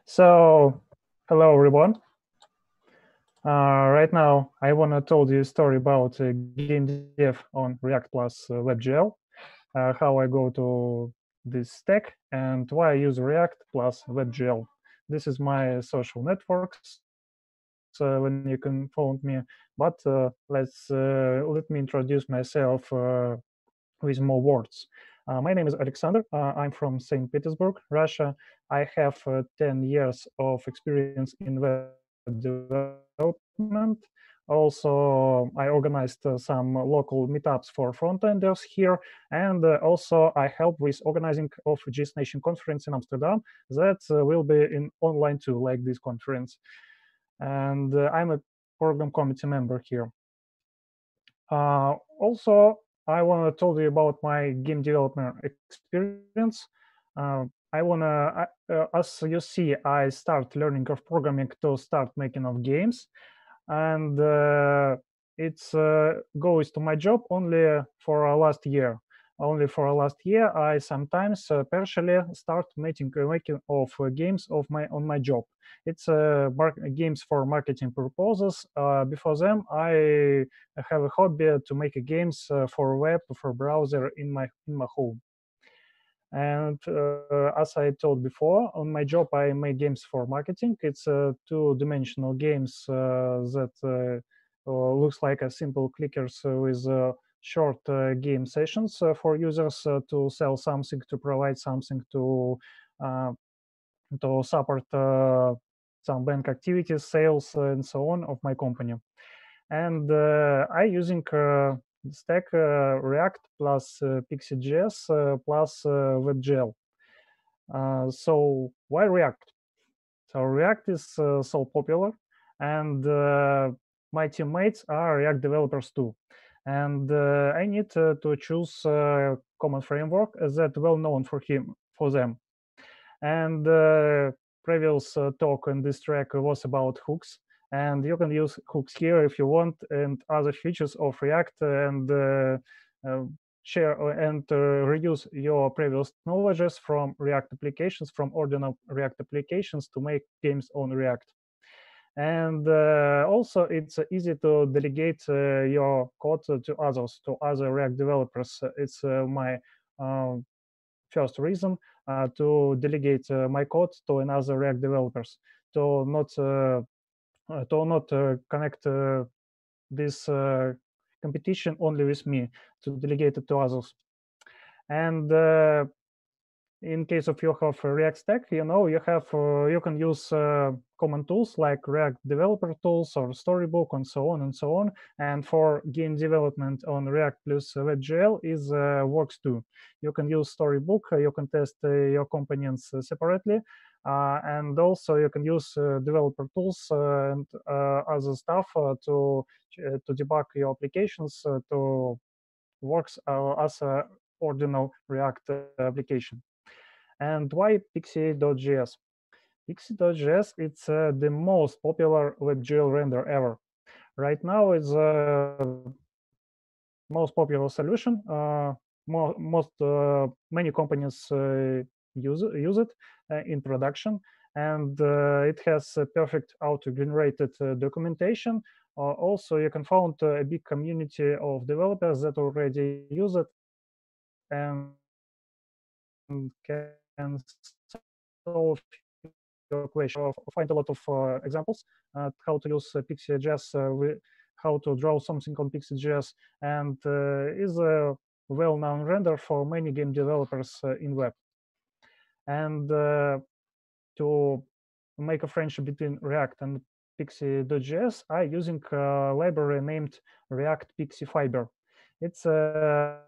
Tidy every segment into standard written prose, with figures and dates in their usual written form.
So, hello everyone. Right now, I want to tell you a story about game dev on React plus WebGL, how I go to this stack, and why I use React plus WebGL. This is my social networks when you can follow me. But let me introduce myself with more words. My name is Alexander. I'm from St. Petersburg, Russia. I have 10 years of experience in web development. Also, I organized some local meetups for front-enders here, and also I help with organizing of GS Nation conference in Amsterdam that will be in online too, like this conference. And I'm a program committee member here. Also, I want to tell you about my game development experience. As you see, I start learning of programming to start making of games, and it's goes to my job only for last year. Only for last year, I sometimes partially start making of games of my on my job. It's games for marketing purposes. Before them, I have a hobby to make games for web for browser in my home. And as I told before, on my job, I make games for marketing. It's two-dimensional games that looks like a simple clickers with short game sessions for users to sell something, to provide something, uh, to support some bank activities, sales, and so on of my company. And I using stack React plus Pixie.js plus WebGL. So why React? So React is so popular, and my teammates are React developers too. And I need to choose a common framework that well known for them. And previous talk in this track was about hooks, and you can use hooks here if you want, and other features of React, and uh, share and reuse your previous knowledges from React applications, from ordinary React applications to make games on React. And also, it's easy to delegate your code to others, to other React developers. It's my first reason to delegate my code to another React developers, to not connect this competition only with me, to delegate it to others. And in case of you have a React stack, you can use common tools like React developer tools or Storybook and so on and so on. And for game development on React plus WebGL is works too. You can use Storybook, you can test your components separately, and also you can use developer tools and other stuff to debug your applications to works as a ordinal React application. And why Pixie.js? Pixie.js it's the most popular WebGL render ever. Right now, it's most popular solution. Many companies use it in production, and it has a perfect auto-generated documentation. Also, you can find a big community of developers that already use it and can solve your question. Find a lot of examples how to use Pixie.js, how to draw something on Pixie.js, and is a well-known render for many game developers in web. And to make a friendship between React and Pixie.js, I using a library named React Pixie Fiber. It's a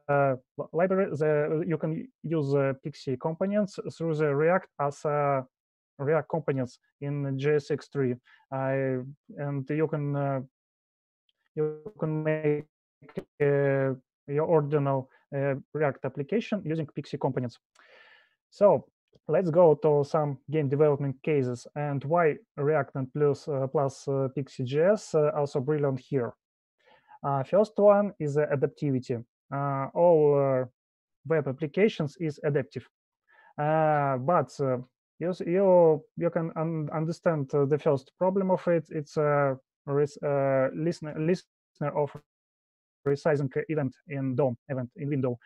library that you can use Pixie components through the React as React components in JSX3. And you can make your ordinal React application using Pixie components. So let's go to some game development cases and why React and plus Pixie.js are so brilliant here. First one is adaptivity. All web applications is adaptive. But You can understand the first problem of it. It's a listener of resizing event in DOM event in window.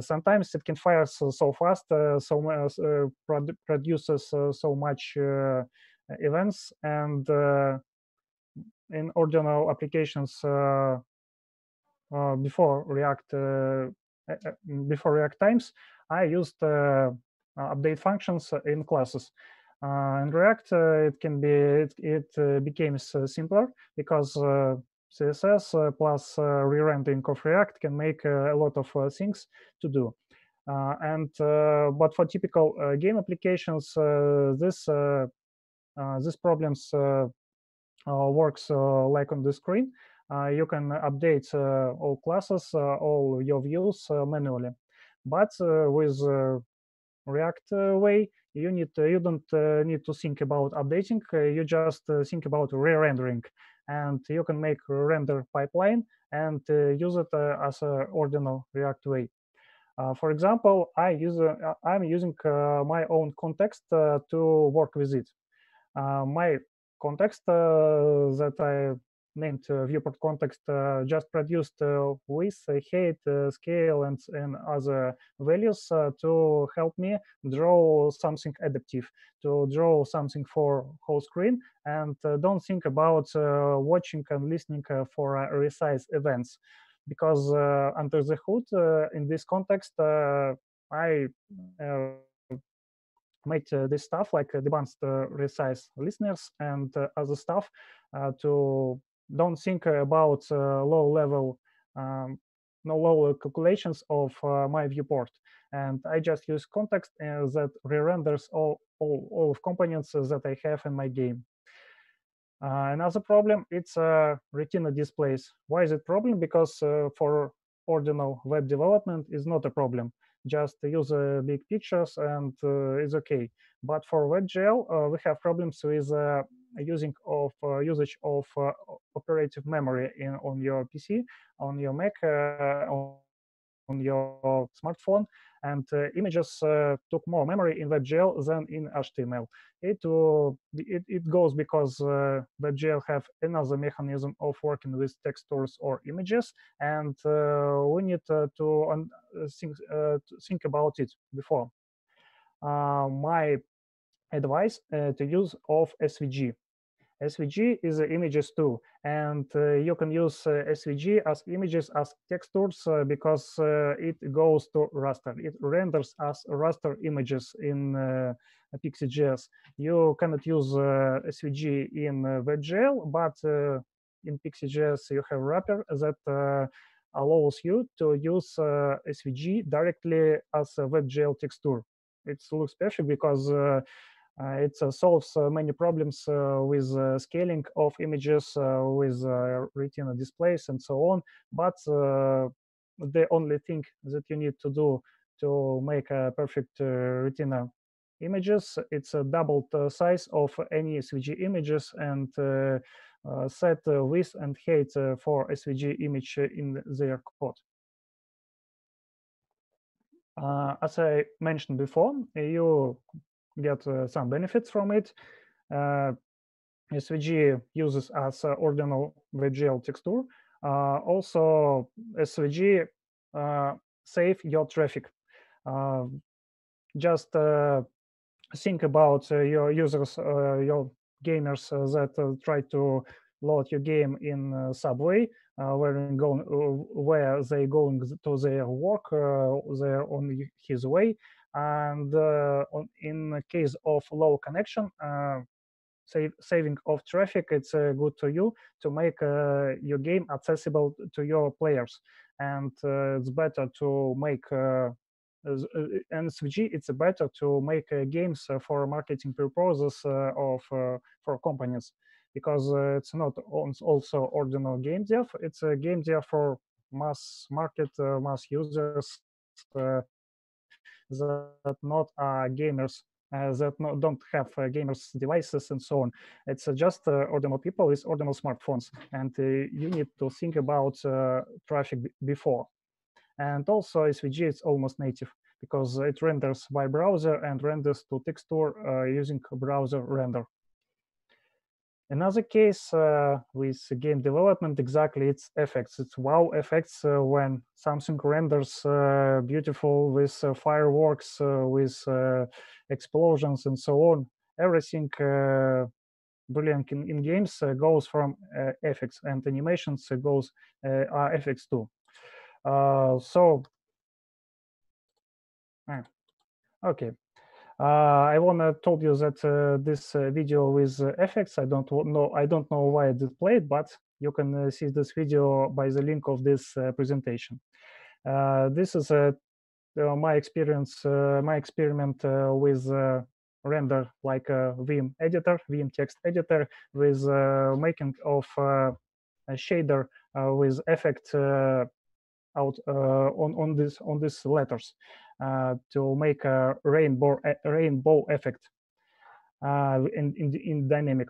Sometimes it can fire so fast, produces so much events, and in ordinal applications before before React times, I used update functions in classes. In React, it became simpler because CSS plus re-rendering of React can make a lot of things to do. But for typical game applications, these problems works like on the screen. You can update all classes, all your views manually. But with React way, you don't need to think about updating. You just think about re-rendering, and you can make a render pipeline and use it as a ordinal React way. For example, I'm using my own context to work with it. My context that I named viewport context just produced width, height, scale, and other values to help me draw something adaptive, to draw something for whole screen, and don't think about watching and listening for resize events. Because under the hood, in this context, I uh, made this stuff like advanced resize listeners and other stuff to don't think about low level no low calculations of my viewport, and I just use context that re-renders all of components that I have in my game. Another problem, it's retina displays. Why is it problem? Because for ordinal web development is not a problem. Just use big pictures and it's okay. But for WebGL, we have problems with usage of operative memory on your PC, on your Mac, on your smartphone, and images took more memory in WebGL than in HTML. It goes because WebGL have another mechanism of working with textures or images, and we need to think about it before. My advice to use of SVG. SVG is images too, and you can use SVG as images as textures because it goes to raster. It renders as raster images in Pixie.js. You cannot use SVG in WebGL, but in Pixie.js you have wrapper that allows you to use SVG directly as a WebGL texture. It looks perfect because it solves many problems with scaling of images, with retina displays, and so on. But the only thing that you need to do to make a perfect retina images, it's a doubled size of any SVG images, and set width and height for SVG image in their code. As I mentioned before, you get some benefits from it. SVG uses as ordinal WebGL texture. Also, SVG save your traffic. Just think about your users, your gamers that try to load your game in subway, where they going to their work, they're on his way, and in case of low connection, saving of traffic, it's good to you to make your game accessible to your players, and it's better to make and SVG, it's better to make games for marketing purposes of for companies, because it's not also ordinary game dev, it's a game dev for mass market, mass users that not are gamers, don't have gamers devices and so on. It's just ordinary people with ordinary smartphones, and you need to think about traffic before. And also SVG is almost native because it renders by browser and renders to texture using browser render. Another case with game development, exactly, it's effects. It's wow effects when something renders beautiful with fireworks, with explosions and so on. Everything brilliant in games goes from effects, and animations goes are effects too. Okay. I wanna told you that this video with effects. I don't know why it played, but you can see this video by the link of this presentation. This is my experience, my experiment with render like a Vim editor, Vim text editor, with making of a shader with effect out on these letters to make a rainbow effect in dynamic.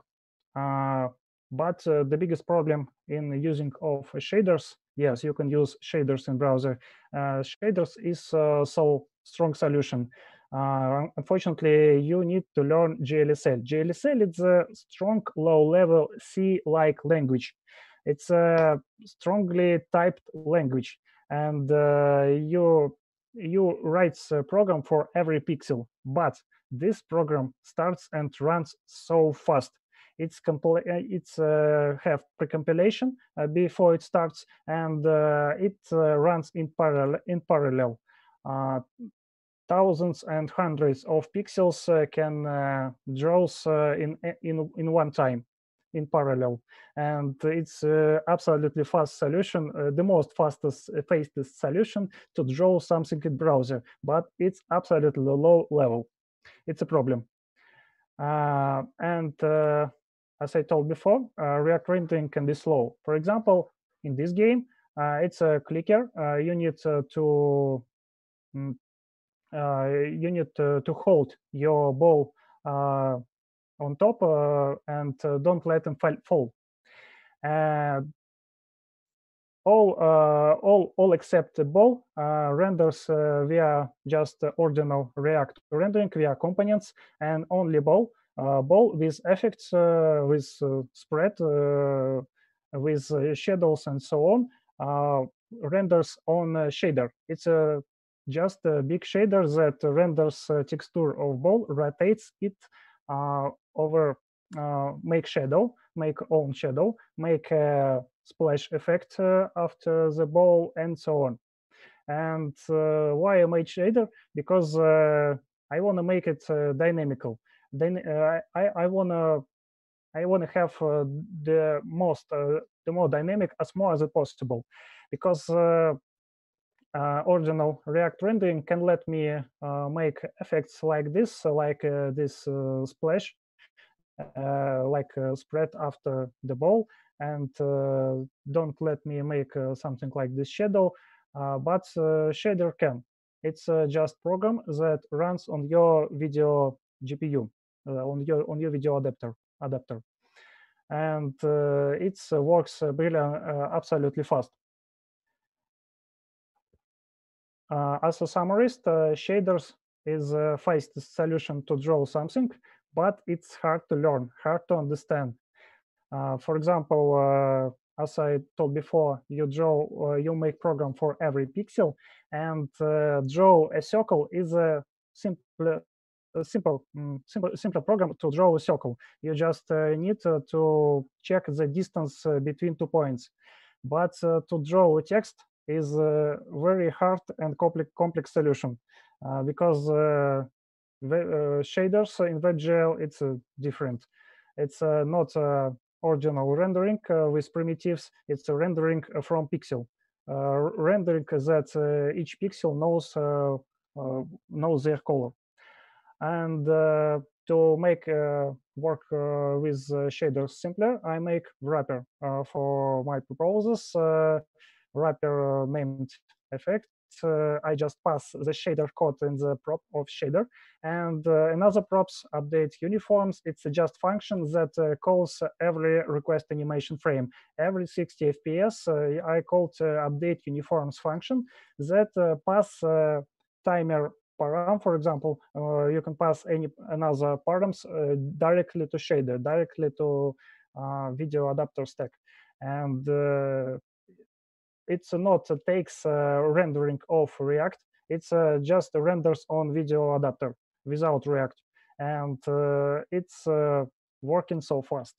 But the biggest problem in using of shaders, yes, you can use shaders in browser. Shaders is so strong solution. Unfortunately, you need to learn GLSL. GLSL is a strong low-level C-like language. It's a strongly typed language, and you write a program for every pixel, but this program starts and runs so fast. It's have pre-compilation before it starts, and it runs in parallel. Thousands and hundreds of pixels can draw in one time in parallel, and it's absolutely fast solution, the most fastest solution to draw something in browser, but it's absolutely low level. It's a problem. And as I told before, React rendering can be slow. For example, in this game, it's a clicker. You need to mm, to hold your ball on top and don't let them fall. All except the ball renders via just ordinal React rendering via components, and only ball with effects, with spread, with shadows and so on, renders on shader. It's just a big shader that renders texture of ball, rotates it over, make shadow, make own shadow, make splash effect after the ball, and so on. And why I made shader? Because I want to make it dynamical. Then I wanna have the more dynamic as more as possible, because original React rendering can let me make effects like this, like this splash, like spread after the ball, and don't let me make something like this shadow, but shader can. It's just program that runs on your video GPU, on your video adapter, and it works brilliant, absolutely fast. As a summarist, shaders is a fastest solution to draw something, but it's hard to learn, hard to understand. For example, as I told before, you make program for every pixel, and draw a circle is a simple program to draw a circle. You just need to check the distance between 2 points. But to draw a text is a very hard and complex solution, because shaders in WebGL, it's different. It's not original rendering with primitives. It's a rendering from pixel, rendering that each pixel knows their color. And to make work with shaders simpler, I make wrapper for my proposals. Wrapper named effect I just pass the shader code in the prop of shader. And another props update uniforms. It's just function that calls every request animation frame. Every 60 FPS, I called update uniforms function that pass timer param, for example. You can pass any another params directly to shader, directly to video adapter stack. And it's not takes rendering of React. It's just renders on video adapter without React, and it's working so fast.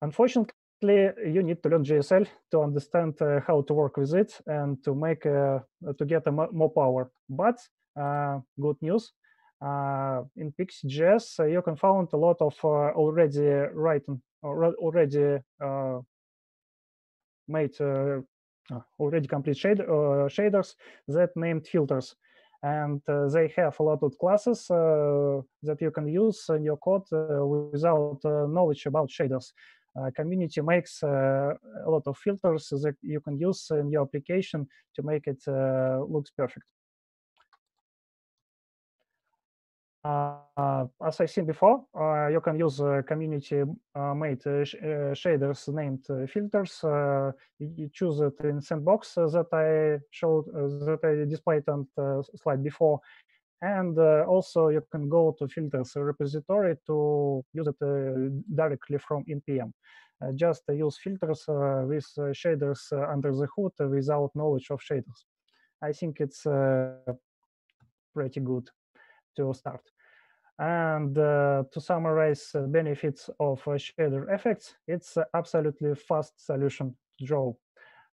Unfortunately, you need to learn GSL to understand how to work with it and to make to get more power. But good news. In Pixie.js, you can find a lot of already made already complete shaders that named filters. And they have a lot of classes that you can use in your code without knowledge about shaders. Community makes a lot of filters that you can use in your application to make it looks perfect. As I said before, you can use community-made shaders named filters. You choose it in sandbox that I showed, that I displayed on the slide before. And also you can go to filters repository to use it directly from npm. Just use filters with shaders under the hood without knowledge of shaders. I think it's pretty good to start. And to summarize benefits of shader effects, it's absolutely fast solution to draw.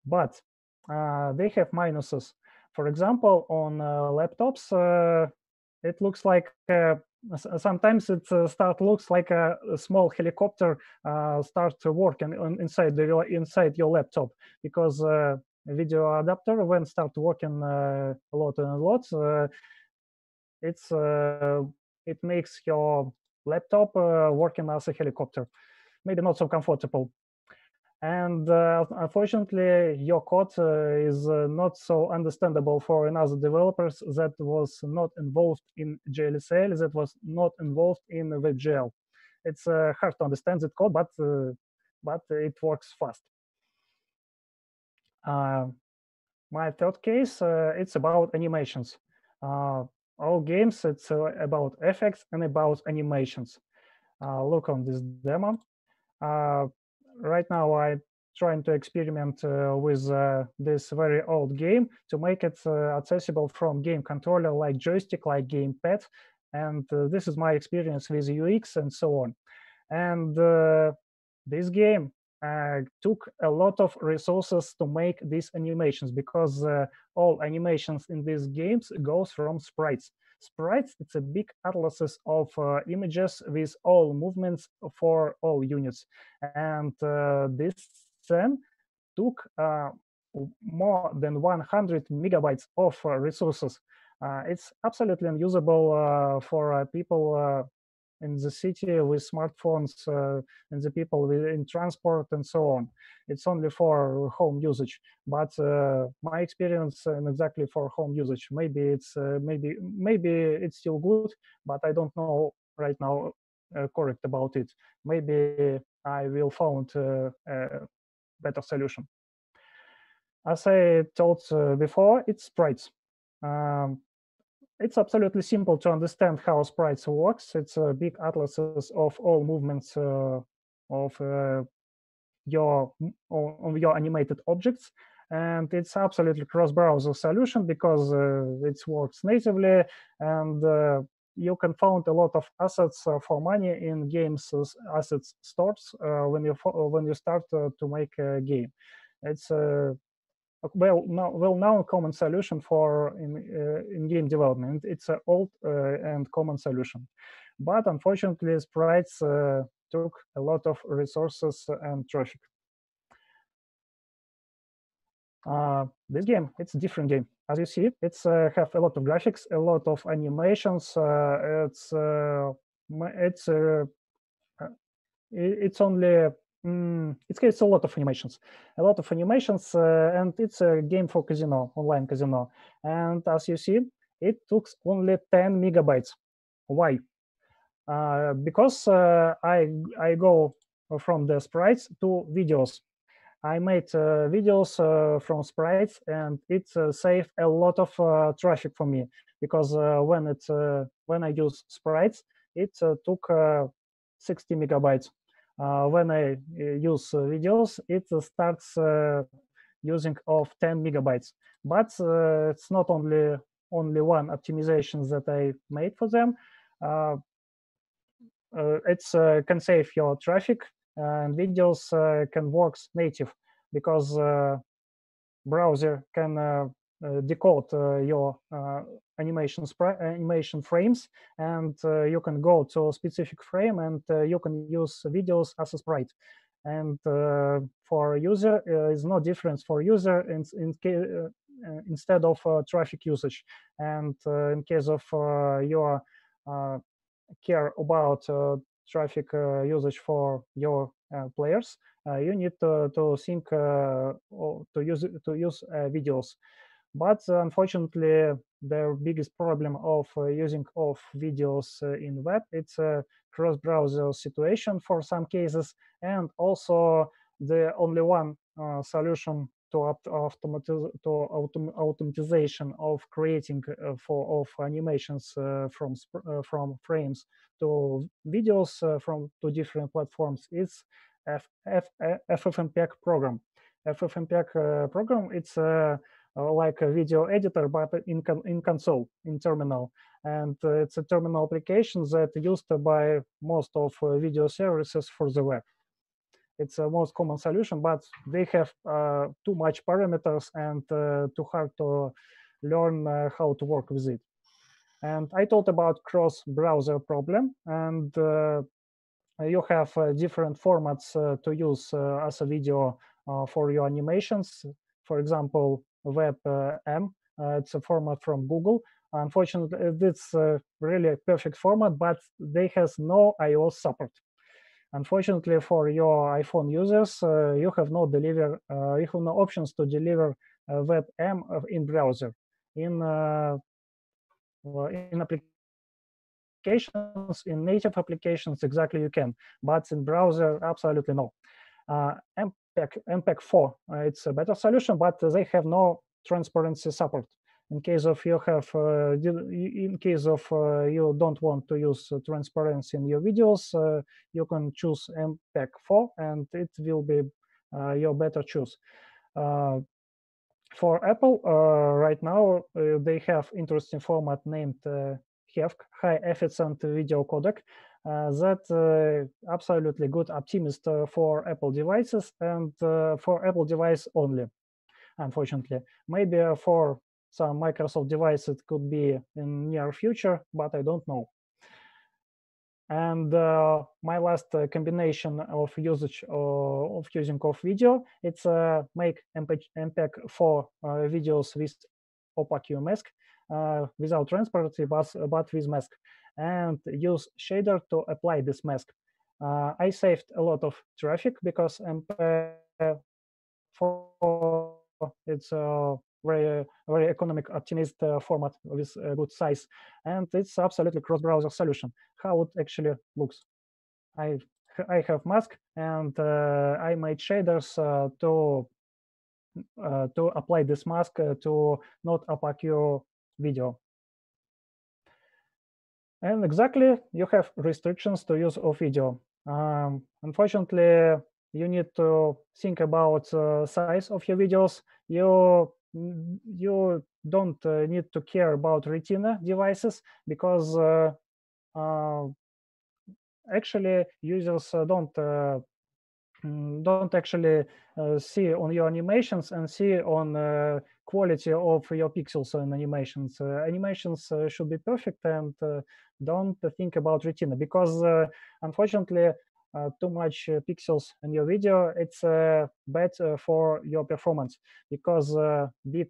But they have minuses. For example, on laptops, it looks like sometimes it looks like a small helicopter start working inside your laptop, because video adapter when start working a lot and a lot, it makes your laptop working as a helicopter. Maybe not so comfortable. And unfortunately, your code is not so understandable for another developers that was not involved in GLSL, that was not involved in WebGL. It's hard to understand that code, but it works fast. My third case, it's about animations. All games, it's about effects and about animations. Look on this demo. Right now, I'm trying to experiment with this very old game to make it accessible from game controller like joystick, like gamepad. And this is my experience with UX and so on. And this game took a lot of resources to make these animations, because all animations in these games goes from sprites. Sprites, it's a big atlases of images with all movements for all units. And this then took more than 100 megabytes of resources. It's absolutely unusable for people in the city with smartphones and the people in transport and so on. It's only for home usage. But my experience exactly for home usage, maybe it's still good, but I don't know right now correct about it. Maybe I will find a better solution. As I told before, it's sprites. It's absolutely simple to understand how sprites works. It's big atlases of all movements of your animated objects, and it's absolutely cross-browser solution because it works natively, and you can find a lot of assets for money in games assets stores when you start to make a game. It's well-known common solution for in game development. It's an old and common solution, but unfortunately, sprites took a lot of resources and traffic. This game, it's a different game. As you see, it's have a lot of graphics, a lot of animations. It's only It's a lot of animations, and it's a game for casino, online casino. And as you see, it took only 10 megabytes. Why? Because I go from the sprites to videos. I made videos from sprites, and it saved a lot of traffic for me, because when I use sprites, it took 60 megabytes. When I use videos, it starts using of 10 megabytes. But it's not only one optimization that I made for them. Uh, it's can save your traffic, and videos can work native, because browser can decode your animation frames, and you can go to a specific frame, and you can use videos as a sprite. And for user, is no difference for user instead of traffic usage. And in case of your uh, care about traffic usage for your players, you need to think or to use videos. But unfortunately, the biggest problem of using of videos in web, it's a cross-browser situation for some cases, and also the only one solution to automatization of creating of animations from frames to videos from to different platforms is FFmpeg program. FFmpeg program, it's like a video editor, but in console, in terminal. And it's a terminal application that used by most of video services for the web. It's a most common solution, but they have too much parameters and too hard to learn how to work with it. And I thought about cross-browser problem, and you have different formats to use as a video for your animations. For example, WebM, it's a format from Google. Unfortunately, it's really a perfect format, but they has no iOS support. Unfortunately, for your iPhone users, you have no options to deliver WebM in browser. In applications, in native applications, exactly you can, but in browser, absolutely no. MPEG 4, it's a better solution, but they have no transparency support. In case of you don't want to use transparency in your videos, you can choose MPEG 4, and it will be your better choice. For Apple, right now, they have interesting format named HEVC, High Efficient Video Codec, that absolutely good optimist for Apple devices, and for Apple device only, unfortunately. Maybe for some Microsoft device it could be in near future, but I don't know. And my last combination of using of video, it's make MPEG 4 videos with opaque mask, without transparency, but with mask, and use shader to apply this mask. I saved a lot of traffic, because MPEG 4, it's a very economic optimized format with a good size, and it's absolutely cross-browser solution. How it actually looks, I have mask, and I made shaders to apply this mask to not opaque your video. And exactly, you have restrictions to use of video. Unfortunately, you need to think about size of your videos. You don't need to care about Retina devices, because actually users don't actually see on your animations and see on quality of your pixels in animations. Animations should be perfect, and don't think about Retina, because unfortunately too much pixels in your video, it's bad for your performance, because big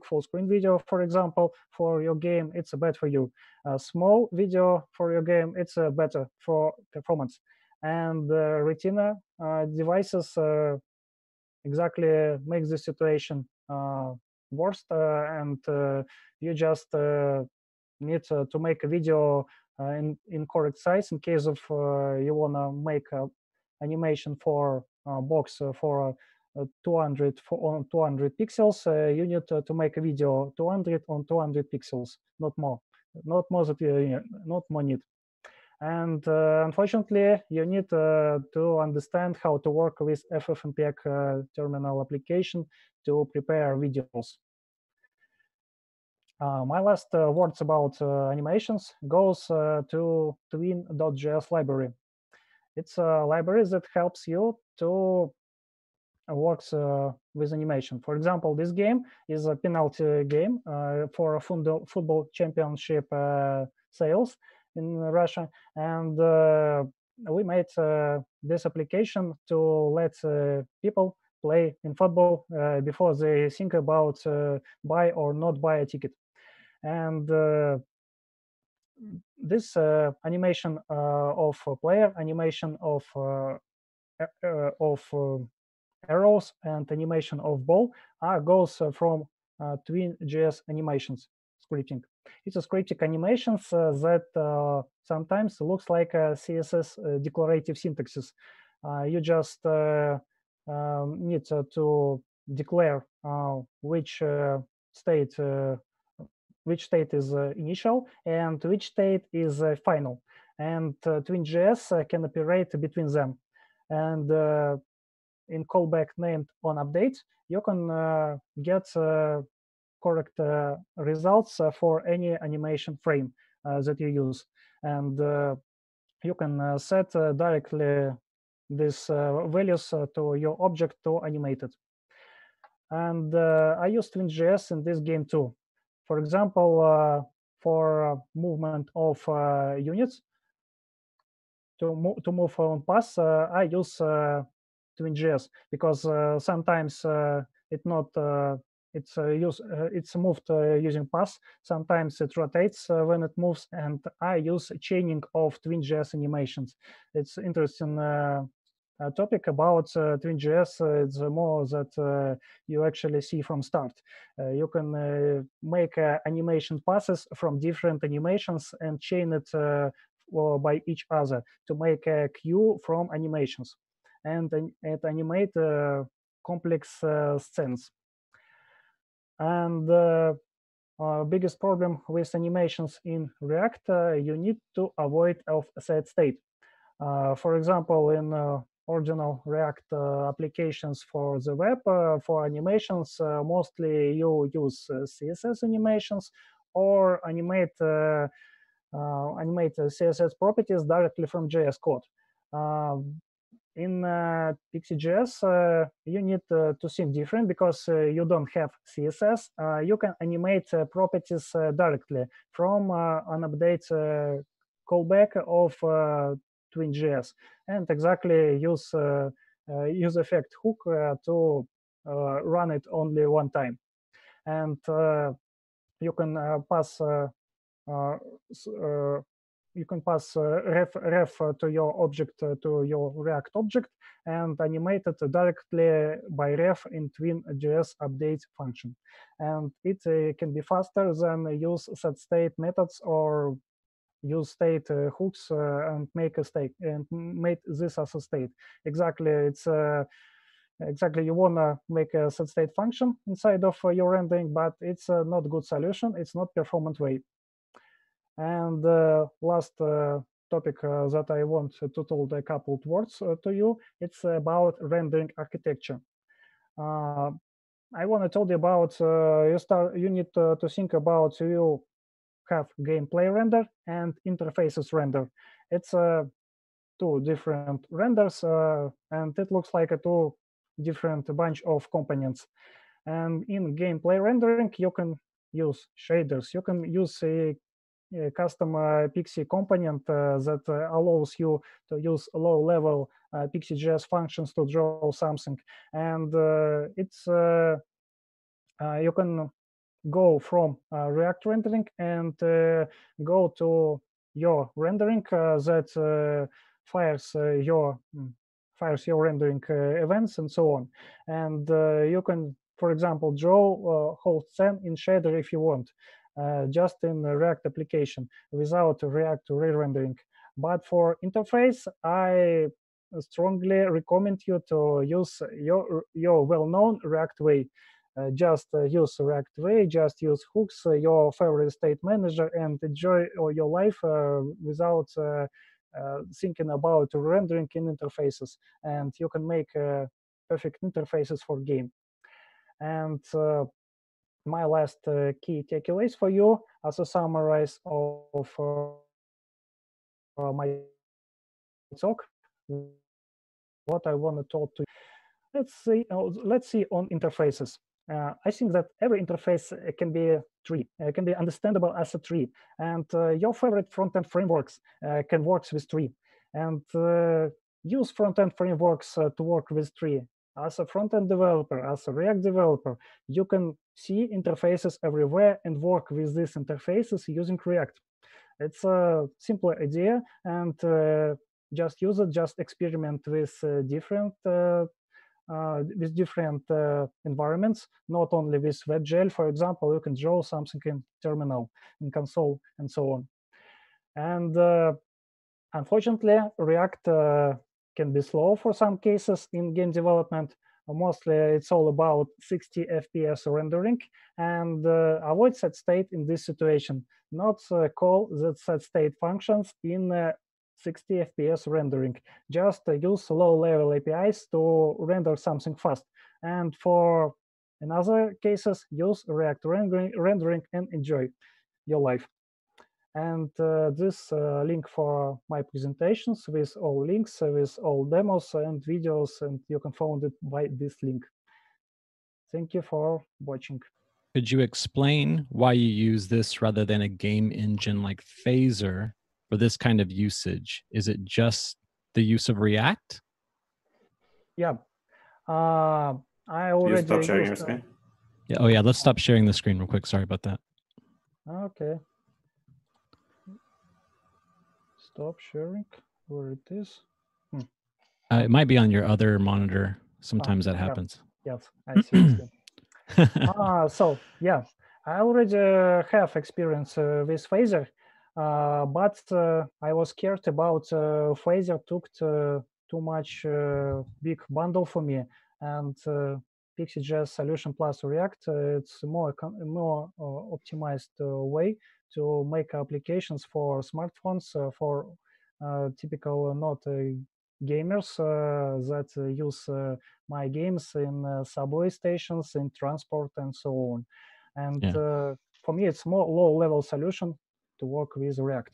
full screen video, for example, for your game, it's bad for you. Small video for your game, it's better for performance. and Retina devices exactly make the situation worst, and you just need to make a video in correct size in case of you want to make a animation for box for 200 on 200 pixels. You need to make a video 200 on 200 pixels, not more, not more that not more need. And unfortunately, you need to understand how to work with FFmpeg terminal application to prepare videos. My last words about animations goes to Twin.js library. It's a library that helps you to works with animation. For example, this game is a penalty game for a football championship sales in Russia, and we made this application to let people play in football before they think about buy or not buy a ticket. And this animation of player, animation of arrows, and animation of ball goes from Twin.js animations scripting. It's a scripting animations that sometimes looks like a CSS declarative syntaxes. You just need to declare state which state is initial and which state is final. And Twin.js can operate between them. And in callback named onUpdate, you can get correct results for any animation frame that you use. And you can set directly these values to your object to animate it. And I use Twin.js in this game too. For example, for movement of units, to move on pass, I use Twin.js because sometimes it's moved using pass. Sometimes it rotates when it moves, and I use chaining of Twin.js animations. It's interesting topic about Twin.js. It's more that you actually see from start. You can make animation passes from different animations and chain it by each other to make a queue from animations and animate complex scenes. And biggest problem with animations in React, you need to avoid of set state. For example, in original React applications for the web, for animations, mostly you use CSS animations or animate CSS properties directly from JS code. In Pixie.js, you need to think different because you don't have CSS. You can animate properties directly from an update callback of Twin.js and exactly use effect hook to run it only one time. And you can pass you can pass ref to your object, to your React object, and animate it directly by ref in Twin.js update function. And it can be faster than use set state methods or use state hooks and make a state and make this as a state. Exactly, it's exactly you wanna make a set state function inside of your rendering, but it's not a good solution. It's not performant way. And last topic that I want to tell a couple of words to you, it's about rendering architecture. I want to tell you about you need to think about you have gameplay render and interfaces render. It's two different renders, and it looks like a two different bunch of components. And in gameplay rendering, you can use shaders. You can use a custom Pixie component that allows you to use low-level Pixie.js functions to draw something. And it's you can go from React rendering and go to your rendering that fires your rendering events and so on. And you can, for example, draw a whole scene in shader if you want, just in the React application without React re-rendering. But for interface, I strongly recommend you to use your well-known React way. Just use React way, just use hooks, your favorite state manager, and enjoy your life without thinking about rendering in interfaces. And you can make perfect interfaces for game. And my last key takeaways for you as a summarize of my talk, what I want to talk to you. Let's see on interfaces. I think that every interface can be a tree, can be understandable as a tree, and your favorite front-end frameworks can work with tree, and use front-end frameworks to work with tree. As a front-end developer, as a React developer, you can see interfaces everywhere and work with these interfaces using React. It's a simple idea, and just use it, just experiment with different environments, not only with WebGL. For example, you can draw something in terminal, in console, and so on. And unfortunately, React can be slow for some cases in game development. Mostly, it's all about 60 FPS rendering, and avoid set state in this situation. Not call the set state functions in 60 FPS rendering. Just use low-level APIs to render something fast. And for in other cases, use React rendering and enjoy your life. And this link for my presentations with all links, with all demos and videos, and you can find it by this link. Thank you for watching. Could you explain why you use this rather than a game engine like Phaser for this kind of usage? Is it just the use of React? Yeah. I already you stop sharing your screen? Yeah. Oh yeah, let's stop sharing the screen real quick. Sorry about that. Okay. Stop sharing. Where it is? It might be on your other monitor. Sometimes that happens. Yes, I see. So yeah, I already have experience with Phaser, but I was scared about Phaser took too much big bundle for me, and Pixie.js Solution plus React, it's more optimized way to make applications for smartphones for typical not gamers that use my games in subway stations, in transport, and so on. And for me, it's more low-level solution to work with React.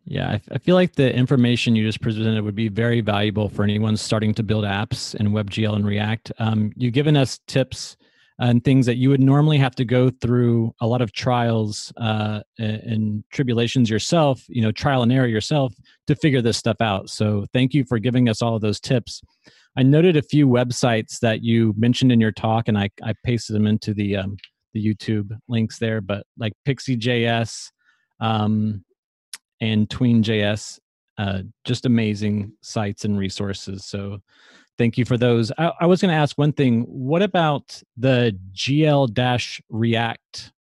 Yeah, I feel like the information you just presented would be very valuable for anyone starting to build apps in WebGL and React. You've given us tips and things that you would normally have to go through a lot of trials and tribulations yourself, trial and error yourself to figure this stuff out. So thank you for giving us all of those tips. I noted a few websites that you mentioned in your talk, and I pasted them into the YouTube links there, but like Pixie.js, and Tween.js, just amazing sites and resources. So thank you for those. I was going to ask one thing. What about the GL-React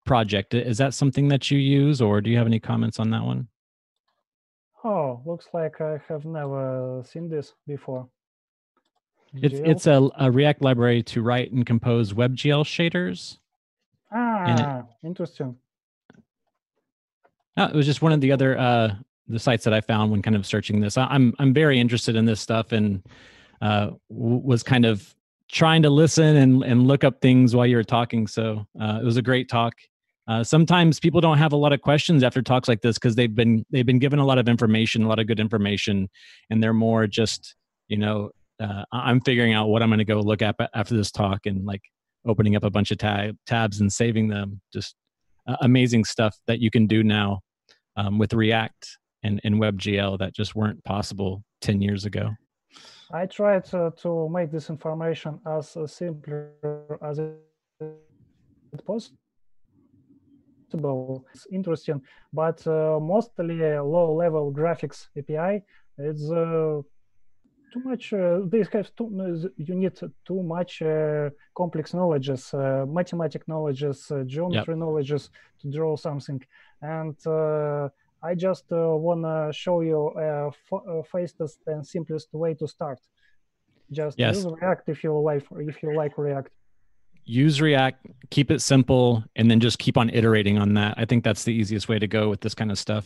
project? Is that something that you use, or do you have any comments on that one? Oh, looks like I have never seen this before. It's a React library to write and compose WebGL shaders. Interesting. It was just one of the other the sites that I found when kind of searching this. I'm very interested in this stuff, and was kind of trying to listen and look up things while you were talking. So it was a great talk. Sometimes people don't have a lot of questions after talks like this because they've been given a lot of information, a lot of good information, and they're more just I'm figuring out what I'm going to go look at after this talk, and like opening up a bunch of tabs and saving them. Just amazing stuff that you can do now with React and WebGL that just weren't possible 10 years ago. I tried to make this information as simple as it possible. possible. It's interesting, but mostly low-level graphics API. It's too much. They have you need too much complex knowledges, mathematic knowledges, geometry knowledges to draw something. And I just wanna show you a fastest and simplest way to start. Just use React if you like React. Use React, keep it simple, and then just keep on iterating on that. I think that's the easiest way to go with this kind of stuff.